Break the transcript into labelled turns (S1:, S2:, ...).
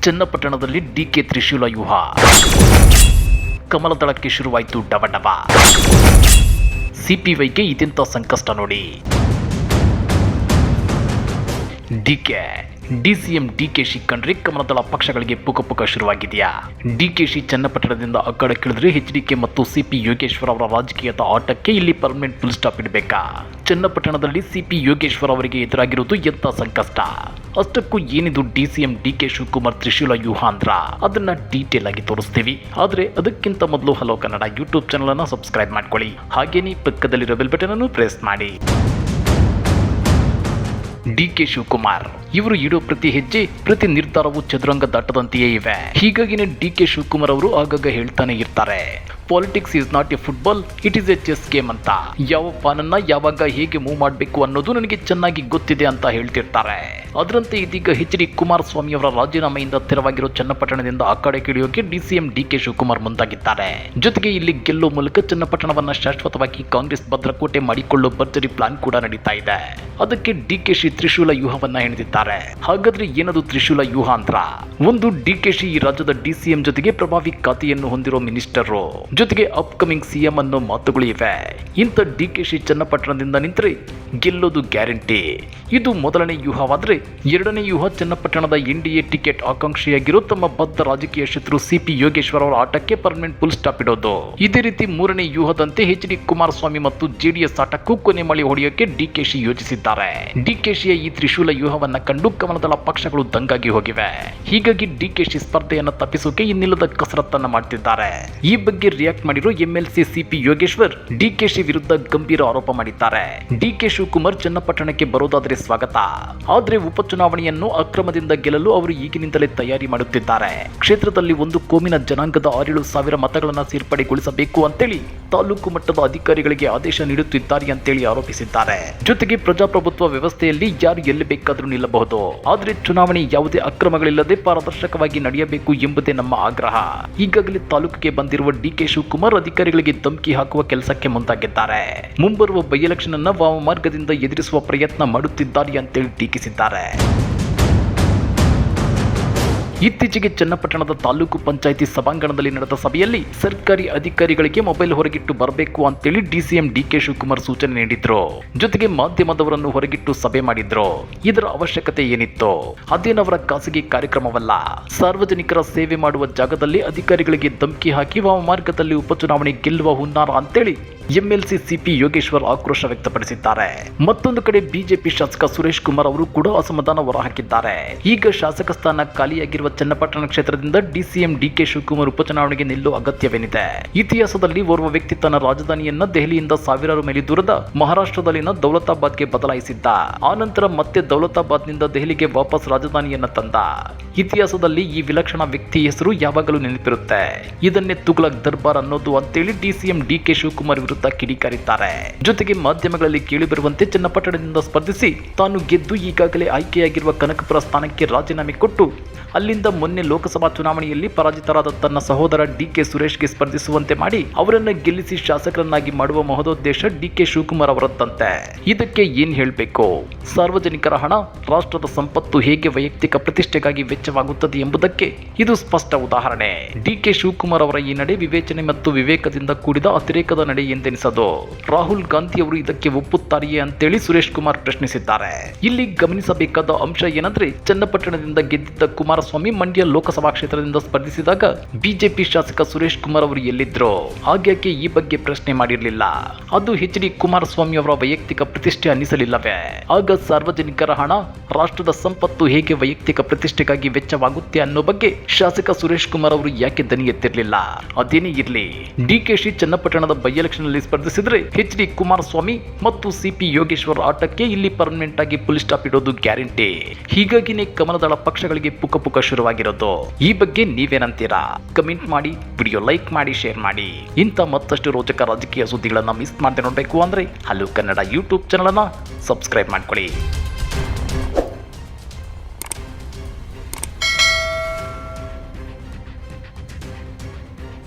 S1: ಚನ್ನಪಟ್ಟಣದಲ್ಲಿ ಡಿಕೆ ತ್ರಿಶೂಲ ವ್ಯೂಹ. ಕಮಲದಳಕ್ಕೆ ಶುರುವಾಯಿತು ಡಬಡಬ. ಸಿಪಿವೈಗೆ ಇದೆಂಥ ಸಂಕಷ್ಟ ನೋಡಿ. ಡಿಸಿಎಂ ಡಿಕೆಶಿ ಕಂಡ್ರೆ ಕಮಲದಳ ಪಕ್ಷಗಳಿಗೆ ಪುಕ ಶುರುವಾಗಿದೆಯಾ? ಡಿಕೆಶಿ ಚನ್ನಪಟ್ಟಣದಿಂದ ಅಖಾಡಕ್ಕಿಳಿದ್ರೆ ಎಚ್ಡಿಕೆ ಮತ್ತು ಸಿಪಿ ಯೋಗೇಶ್ವರ್ ಅವರ ರಾಜಕೀಯದ ಆಟಕ್ಕೆ ಇಲ್ಲಿ ಪರ್ಮನೆಂಟ್ ಫುಲ್ ಸ್ಟಾಪ್ ಇಡಬೇಕಾ? ಚನ್ನಪಟ್ಟಣದಲ್ಲಿ ಸಿಪಿ ಯೋಗೇಶ್ವರ್ ಅವರಿಗೆ ಎದುರಾಗಿರುವುದು ಎಂಥ ಸಂಕಷ್ಟ? ಅಷ್ಟಕ್ಕೂ ಏನಿದು ಡಿಸಿಎಂ ಡಿಕೆ ಶಿವಕುಮಾರ್ ತ್ರಿಶೂಲ ವ್ಯೂಹ ಅಂದ್ರ ಅದನ್ನ ಡೀಟೇಲ್ ಆಗಿ ತೋರಿಸ್ತೀವಿ. ಆದ್ರೆ ಅದಕ್ಕಿಂತ ಮೊದಲು ಹಲೋ ಕನ್ನಡ ಯೂಟ್ಯೂಬ್ ಚಾನಲ್ ಅನ್ನು ಸಬ್ಸ್ಕ್ರೈಬ್ ಮಾಡ್ಕೊಳ್ಳಿ. ಹಾಗೇನೇ ಪಕ್ಕದಲ್ಲಿರೋ ಬೆಲ್ ಬಟನ್ ಅನ್ನು ಪ್ರೆಸ್ ಮಾಡಿ. ಡಿಕೆ ಶಿವಕುಮಾರ್ ಇವರು ಇಡೋ ಪ್ರತಿ ಹೆಜ್ಜೆ ಪ್ರತಿ ನಿರ್ಧಾರವು ಚದುರಂಗ ದಾಟದಂತೆಯೇ ಇವೆ. ಹೀಗಾಗಿನೇ ಡಿಕೆ ಶಿವಕುಮಾರ್ ಅವರು ಆಗಾಗ ಹೇಳ್ತಾನೆ ಇರ್ತಾರೆ, politics is not A football, it is A chess game ಅಂತ. ಯಾವ ಪಾನನ್ನ ಯಾವಾಗ ಹೇಗೆ ಮೂವ್ ಮಾಡಬೇಕು ಅನ್ನೋದು ನನಗೆ ಚೆನ್ನಾಗಿ ಗೊತ್ತಿದೆ ಅಂತ ಹೇಳ್ತಿರ್ತಾರೆ. ಅದರಂತೆ ಇದೀಗ ಎಚ್.ಡಿ. ಕುಮಾರಸ್ವಾಮಿ ಅವರ ರಾಜೀನಾಮೆಯಿಂದ ತೆರವಾಗಿರೋ ಚನ್ನಪಟ್ಟಣದಿಂದ ಅಖಾಡಕ್ಕಿಳಿಯೋಕೆ ಡಿಸಿಎಂ ಡಿಕೆ ಶಿವಕುಮಾರ್ ಮುಂದಾಗಿದ್ದಾರೆ. ಜೊತೆಗೆ ಇಲ್ಲಿ ಗೆಲ್ಲೋ ಮೂಲಕ ಚನ್ನಪಟ್ಟಣವನ್ನ ಶಾಶ್ವತವಾಗಿ ಕಾಂಗ್ರೆಸ್ ಭದ್ರಕೋಟೆ ಮಾಡಿಕೊಳ್ಳೋ ಭರ್ಜರಿ ಪ್ಲಾನ್ ಕೂಡ ನಡೀತಾ ಇದೆ. ಅದಕ್ಕೆ ಡಿಕೆಶಿ ತ್ರಿಶೂಲ ವ್ಯೂಹವನ್ನ ಹೆಣೆದಿದ್ದಾರೆ. ಹಾಗಾದ್ರೆ ಏನದು ತ್ರಿಶೂಲ ವ್ಯೂಹ ಅಂತ? ಒಂದು, ಡಿಕೆಶಿ ಈ ರಾಜ್ಯದ ಡಿಸಿಎಂ ಜೊತೆಗೆ ಪ್ರಭಾವಿ ಖಾತೆಯನ್ನು ಹೊಂದಿರೋ ಮಿನಿಸ್ಟರ್, ಜೊತೆಗೆ ಅಪ್ಕಮಿಂಗ್ ಸಿಎಂ ಅನ್ನೋ ಮಾತುಗಳು ಇವೆ. ಇಂಥ ಡಿಕೆಶಿ ಚನ್ನಪಟ್ಟಣದಿಂದ ನಿಂತರೆ ಗೆಲ್ಲೋದು ಗ್ಯಾರಂಟಿ. ಇದು ಮೊದಲನೇ ವ್ಯೂಹವಾದ್ರೆ, ಎರಡನೇ ವ್ಯೂಹ ಚನ್ನಪಟ್ಟಣದ ಎನ್ಡಿಎ ಟಿಕೆಟ್ ಆಕಾಂಕ್ಷಿಯಾಗಿರೋ ತಮ್ಮ ಬದ್ಧ ರಾಜಕೀಯ ಶತ್ರು ಸಿಪಿ ಯೋಗೇಶ್ವರ್ ಅವರ ಆಟಕ್ಕೆ ಪರ್ಮನೆಂಟ್ ಫುಲ್ ಸ್ಟಾಪ್ ಇಡೋದು. ಇದೇ ರೀತಿ ಮೂರನೇ ವ್ಯೂಹದಂತೆ ಎಚ್.ಡಿ. ಕುಮಾರಸ್ವಾಮಿ ಮತ್ತು ಜೆಡಿಎಸ್ ಆಟಕ್ಕೂ ಕೊನೆ ಮಳೆ ಹೊಡೆಯೋಕೆ ಡಿಕೆಶಿ ಯೋಚಿಸಿದ್ದಾರೆ. ಡಿಕೆಶಿಯ ಈ ತ್ರಿಶೂಲ ವ್ಯೂಹವನ್ನ ಕಂಡು ಕಮಲದಳ ಪಕ್ಷಗಳು ದಂಗಾಗಿ ಹೋಗಿವೆ. ಹೀಗಾಗಿ ಡಿಕೆಶಿ ಸ್ಪರ್ಧೆಯನ್ನು ತಪ್ಪಿಸೋಕೆ ಇನ್ನಿಲ್ಲದ ಕಸರತ್ತನ್ನ ಮಾಡ್ತಿದ್ದಾರೆ. ಈ ಬಗ್ಗೆ ರಿಯಾಕ್ಟ್ ಮಾಡಿರೋ ಎಂಎಲ್ಸಿ ಸಿಪಿ ಯೋಗೇಶ್ವರ್ ಡಿಕೆಶಿ ವಿರುದ್ಧ ಗಂಭೀರ ಆರೋಪ ಮಾಡಿದ್ದಾರೆ. ಡಿಕೆ ಶಿವಕುಮಾರ್ ಚನ್ನಪಟ್ಟಣಕ್ಕೆ ಬರೋದಾದ್ರೆ ಸ್ವಾಗತ, ಆದ್ರೆ ಉಪಚುನಾವಣೆಯನ್ನು ಅಕ್ರಮದಿಂದ ಗೆಲ್ಲಲು ಅವರು ಈಗಿನಿಂದಲೇ ತಯಾರಿ ಮಾಡುತ್ತಿದ್ದಾರೆ. ಕ್ಷೇತ್ರದಲ್ಲಿ ಒಂದು ಕೋಮಿನ ಜನಾಂಗದ 6,000 ಮತಗಳನ್ನ ಸೇರ್ಪಡೆಗೊಳಿಸಬೇಕು ಅಂತೇಳಿ ತಾಲೂಕು ಮಟ್ಟದ ಅಧಿಕಾರಿಗಳಿಗೆ ಆದೇಶ ನೀಡುತ್ತಿದ್ದಾರೆ ಅಂತೇಳಿ ಆರೋಪಿಸಿದ್ದಾರೆ. ಜೊತೆಗೆ ಪ್ರಜಾಪ್ರಭುತ್ವ ವ್ಯವಸ್ಥೆಯಲ್ಲಿ ಯಾರು ಎಲ್ಲಿ ಬೇಕಾದರೂ ನಿಲ್ಲಬಹುದು, ಆದ್ರೆ ಚುನಾವಣೆ ಯಾವುದೇ ಅಕ್ರಮಗಳಿಲ್ಲದೆ ಪಾರದರ್ಶಕವಾಗಿ ನಡೆಯಬೇಕು ಎಂಬುದೇ ನಮ್ಮ ಆಗ್ರಹ. ಈಗಾಗಲೇ ತಾಲೂಕಿಗೆ ಬಂದಿರುವ ಡಿಕೆ ಶಿವಕುಮಾರ್ ಅಧಿಕಾರಿಗಳಿಗೆ ಧಮಕಿ ಹಾಕುವ ಕೆಲಸಕ್ಕೆ ಮುಂದಾಗಿದ್ದಾರೆ. ಮುಂಬರುವ ಬೈ ಎಲೆಕ್ಷನ್ ಅನ್ನ ವಾಮಮಾರ್ಗದಿಂದ ಎದುರಿಸುವ ಪ್ರಯತ್ನ ಮಾಡುತ್ತಿದ್ದಾರೆ ಅಂತೇಳಿ ಟೀಕಿಸಿದ್ದಾರೆ. ಇತ್ತೀಚೆಗೆ ಚನ್ನಪಟ್ಟಣದ ತಾಲೂಕು ಪಂಚಾಯಿತಿ ಸಭಾಂಗಣದಲ್ಲಿ ನಡೆದ ಸಭೆಯಲ್ಲಿ ಸರ್ಕಾರಿ ಅಧಿಕಾರಿಗಳಿಗೆ ಮೊಬೈಲ್ ಹೊರಗಿಟ್ಟು ಬರಬೇಕು ಅಂತೇಳಿ ಡಿಸಿಎಂ ಡಿಕೆ ಶಿವಕುಮಾರ್ ಸೂಚನೆ ನೀಡಿದ್ರು. ಜೊತೆಗೆ ಮಾಧ್ಯಮದವರನ್ನು ಹೊರಗಿಟ್ಟು ಸಭೆ ಮಾಡಿದ್ರು. ಇದರ ಅವಶ್ಯಕತೆ ಏನಿತ್ತು? ಅದೇನವರ ಖಾಸಗಿ ಕಾರ್ಯಕ್ರಮವಲ್ಲ. ಸಾರ್ವಜನಿಕರ ಸೇವೆ ಮಾಡುವ ಜಾಗದಲ್ಲಿ ಅಧಿಕಾರಿಗಳಿಗೆ ಧಮಕಿ ಹಾಕಿ ವಾಮಮಾರ್ಗದಲ್ಲಿ ಉಪಚುನಾವಣೆ ಗೆಲ್ಲುವ ಹುನ್ನಾರ ಅಂತೇಳಿ ಎಂಎಲ್ಸಿ ಸಿಪಿ ಯೋಗೇಶ್ವರ್ ಆಕ್ರೋಶ ವ್ಯಕ್ತಪಡಿಸಿದ್ದಾರೆ. ಮತ್ತೊಂದು ಕಡೆ ಬಿಜೆಪಿ ಶಾಸಕ ಸುರೇಶ್ ಕುಮಾರ್ ಅವರು ಕೂಡ ಅಸಮಾಧಾನ ಹೊರಹಾಕಿದ್ದಾರೆ. ಈಗ ಶಾಸಕ ಸ್ಥಾನ ಖಾಲಿಯಾಗಿರುವ ಚನ್ನಪಟ್ಟಣ ಕ್ಷೇತ್ರದಿಂದ ಡಿಸಿಎಂ ಡಿಕೆ ಶಿವಕುಮಾರ್ ಉಪಚುನಾವಣೆಗೆ ನಿಲ್ಲುವ ಅಗತ್ಯವೇನಿದೆ? ಇತಿಹಾಸದಲ್ಲಿ ಓರ್ವ ವ್ಯಕ್ತಿ ತನ್ನ ರಾಜಧಾನಿಯನ್ನ ದೆಹಲಿಯಿಂದ ಸಾವಿರಾರು ಮೈಲಿ ದೂರದ ಮಹಾರಾಷ್ಟ್ರದಲ್ಲಿನ ದೌಲತಾಬಾದ್ಗೆ ಬದಲಾಯಿಸಿದ್ದ. ಆನಂತರ ಮತ್ತೆ ದೌಲತಾಬಾದ್ನಿಂದ ದೆಹಲಿಗೆ ವಾಪಸ್ ರಾಜಧಾನಿಯನ್ನ ತಂದ. ಇತಿಹಾಸದಲ್ಲಿ ಈ ವಿಲಕ್ಷಣ ವ್ಯಕ್ತಿ ಹೆಸರು ಯಾವಾಗಲೂ ನೆನಪಿರುತ್ತೆ. ಇದನ್ನೇ ತುಘಲಕ್ ದರ್ಬಾರ್ ಅನ್ನೋದು ಅಂತೇಳಿ ಡಿಸಿಎಂ ಡಿಕೆ ಶಿವಕುಮಾರ್ ವಿರುದ್ಧ ಕಿಡಿಕಾರಿದ್ದಾರೆ. ಜೊತೆಗೆ ಮಾಧ್ಯಮಗಳಲ್ಲಿ ಕೇಳಿಬರುವಂತೆ ಚನ್ನಪಟ್ಟಣದಿಂದ ಸ್ಪರ್ಧಿಸಿ ತಾನು ಗೆದ್ದು ಈಗಾಗಲೇ ಆಯ್ಕೆಯಾಗಿರುವ ಕನಕಪುರ ಸ್ಥಾನಕ್ಕೆ ರಾಜೀನಾಮೆ ಕೊಟ್ಟು ಅಲ್ಲಿಂದ ಮೊನ್ನೆ ಲೋಕಸಭಾ ಚುನಾವಣೆಯಲ್ಲಿ ಪರಾಜಿತರಾದ ತನ್ನ ಸಹೋದರ ಡಿಕೆ ಸುರೇಶ್ಗೆ ಸ್ಪರ್ಧಿಸುವಂತೆ ಮಾಡಿ ಅವರನ್ನ ಗೆಲ್ಲಿಸಿ ಶಾಸಕರನ್ನಾಗಿ ಮಾಡುವ ಮಹದೋದ್ದೇಶ ಡಿಕೆ ಶಿವಕುಮಾರ್ ಅವರದ್ದಂತೆ. ಇದಕ್ಕೆ ಏನ್ ಹೇಳಬೇಕು? ಸಾರ್ವಜನಿಕರ ಹಣ, ರಾಷ್ಟ್ರದ ಸಂಪತ್ತು ಹೇಗೆ ವೈಯಕ್ತಿಕ ಪ್ರತಿಷ್ಠೆಗಾಗಿ ವೆಚ್ಚವಾಗುತ್ತದೆ ಎಂಬುದಕ್ಕೆ ಇದು ಸ್ಪಷ್ಟ ಉದಾಹರಣೆ. ಡಿಕೆ ಶಿವಕುಮಾರ್ ಅವರ ಈ ನಡೆ ವಿವೇಚನೆ ಮತ್ತು ವಿವೇಕದಿಂದ ಕೂಡಿದ ಅತಿರೇಕದ ನಡೆ ಎಂದೆನಿಸದು. ರಾಹುಲ್ ಗಾಂಧಿ ಅವರು ಇದಕ್ಕೆ ಒಪ್ಪುತ್ತಾರೆಯೇ ಅಂತೇಳಿ ಸುರೇಶ್ ಕುಮಾರ್ ಪ್ರಶ್ನಿಸಿದ್ದಾರೆ. ಇಲ್ಲಿ ಗಮನಿಸಬೇಕಾದ ಅಂಶ ಏನಂದ್ರೆ, ಚನ್ನಪಟ್ಟಣದಿಂದ ಗೆದ್ದಿದ್ದ ಕುಮಾರಸ್ವಾಮಿ ಮಂಡ್ಯ ಲೋಕಸಭಾ ಕ್ಷೇತ್ರದಿಂದ ಸ್ಪರ್ಧಿಸಿದಾಗ ಬಿಜೆಪಿ ಶಾಸಕ ಸುರೇಶ್ ಕುಮಾರ್ ಅವರು ಎಲ್ಲಿದ್ರು? ಹಾಗ್ಯಾಕೆ ಈ ಬಗ್ಗೆ ಪ್ರಶ್ನೆ ಮಾಡಿರಲಿಲ್ಲ? ಅದು ಎಚ್.ಡಿ. ಕುಮಾರಸ್ವಾಮಿ ಅವರ ವೈಯಕ್ತಿಕ ಪ್ರತಿಷ್ಠೆ ಅನ್ನಿಸಲಿಲ್ಲವೇ? ಆಗ ಸಾರ್ವಜನಿಕರ ಹಣ, ರಾಷ್ಟ್ರದ ಸಂಪತ್ತು ಹೇಗೆ ವೈಯಕ್ತಿಕ ಪ್ರತಿಷ್ಠೆಗಾಗಿ ವೆಚ್ಚವಾಗುತ್ತೆ ಅನ್ನೋ ಬಗ್ಗೆ ಶಾಸಕ ಸುರೇಶ್ ಕುಮಾರ್ ಅವರು ಯಾಕೆ ದನಿ ಎತ್ತಿರಲಿಲ್ಲ? ಅದೇನೇ ಇರಲಿ, ಡಿಕೆಶಿ ಚನ್ನಪಟ್ಟಣದ ಬೈ ಎಲೆಕ್ಷನ್ ನಲ್ಲಿ ಸ್ಪರ್ಧಿಸಿದ್ರೆ ಎಚ್.ಡಿ. ಕುಮಾರಸ್ವಾಮಿ ಮತ್ತು ಸಿಪಿ ಯೋಗೇಶ್ವರ್ ಆಟಕ್ಕೆ ಇಲ್ಲಿ ಪರ್ಮನೆಂಟ್ ಆಗಿ ಫುಲ್ ಸ್ಟಾಪ್ ಇಡೋದು ಗ್ಯಾರಂಟಿ. ಹೀಗಾಗಿನೇ ಕಮಲದಳ ಪಕ್ಷಗಳಿಗೆ ಪುಕ ಶುರುವಾಗಿರೋದು. ಈ ಬಗ್ಗೆ ನೀವೇನಂತೀರಾ? ಕಮೆಂಟ್ ಮಾಡಿ, ವಿಡಿಯೋ ಲೈಕ್ ಮಾಡಿ, ಶೇರ್ ಮಾಡಿ. ಇಂಥ ಮತ್ತಷ್ಟು ರೋಚಕ ರಾಜಕೀಯ ಸುದ್ದಿಗಳನ್ನ ಮಿಸ್ ಮಾಡದೆ ನೋಡಬೇಕು ಅಂದ್ರೆ ಹಲೋ ಕನ್ನಡ ಯೂಟ್ಯೂಬ್ ಚಾನಲ್ ಅನ್ನ ಸಬ್ಸ್ಕ್ರೈಬ್ ಮಾಡ್ಕೊಳ್ಳಿ.